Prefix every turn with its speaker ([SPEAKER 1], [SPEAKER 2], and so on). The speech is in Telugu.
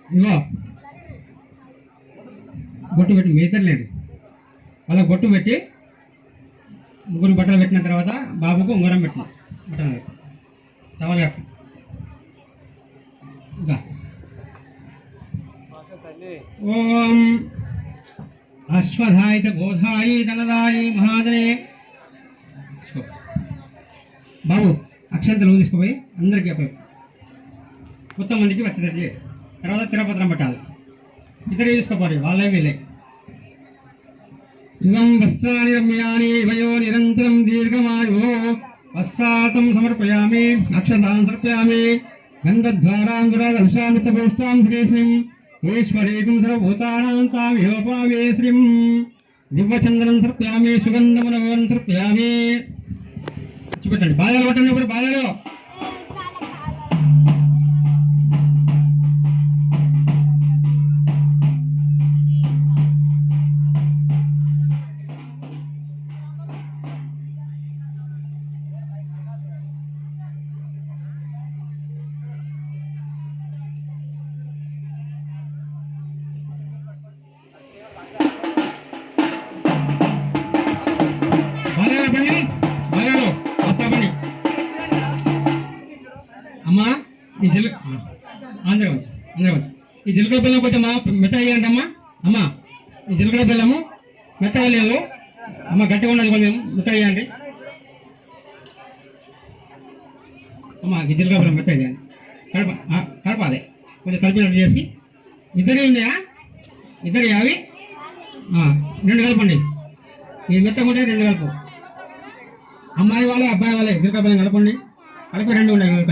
[SPEAKER 1] ఇగో బొట్టు పెట్టి మిగతలేదు వాళ్ళకి బొట్టు పెట్టి ముగ్గురు బట్టలు పెట్టిన తర్వాత బాబుకు ఉంగరం పెట్టిన బట్టలు టవల్ కట్టు ఇంకా ఓం అశ్వధాయ బోధాయి ధనదాయి మహాదనే బాబు అక్షంతలు తీసుకుపోయి అందరికీ చెప్పారు మొత్తం మందికి వచ్చేది తర్వాత తిరపత్రం పెట్టాలి ఇతరు తీసుకోపోయి వాళ్ళే వీళ్ళే శివం వస్త్రాన్ని రమ్యాని వయో నిరంతరం దీర్ఘమాయో వస్త్రార్థం సమర్పయామి అక్షతాం సమర్పయామి గంధద్వారాంగురాదర్శామితభూష్టాం శ్రీశ్రీం ఈశ్వరీకం సర్వభూతానాం తామిహోపావే శ్రీం దివ్యచందనం సమర్పయామి సుగంధమునవం సమర్పయామి చూపెట్టండి బాధలు కొట్టండి ఇప్పుడు బాధలు అమ్మా ఈ జిల్ అందరూ ఈ జీలకర్ర బెల్లం కొంచెం మెత్తగా వేయండి అమ్మా అమ్మ ఈ జీలకర్ర బెల్లము మెత్తగా లేవు అమ్మ గట్టిగా ఉన్నది కొంచెం మెత్తగా వేయండి అమ్మ ఈ జీలకర్ర బెల్లం మెత్తగా వేయండి కలపాలి కొంచెం కలిపినట్టు చేసి ఇద్దరే ఉన్నాయా ఇద్దరు అవి రెండు కలపండి ఈ మెత్తగా ఉంటే రెండు కలుపు అమ్మాయి వాళ్ళే అబ్బాయి వాళ్ళే జీలకర్ర బెల్లం కలపండి కలిపి రెండు ఉన్నాయి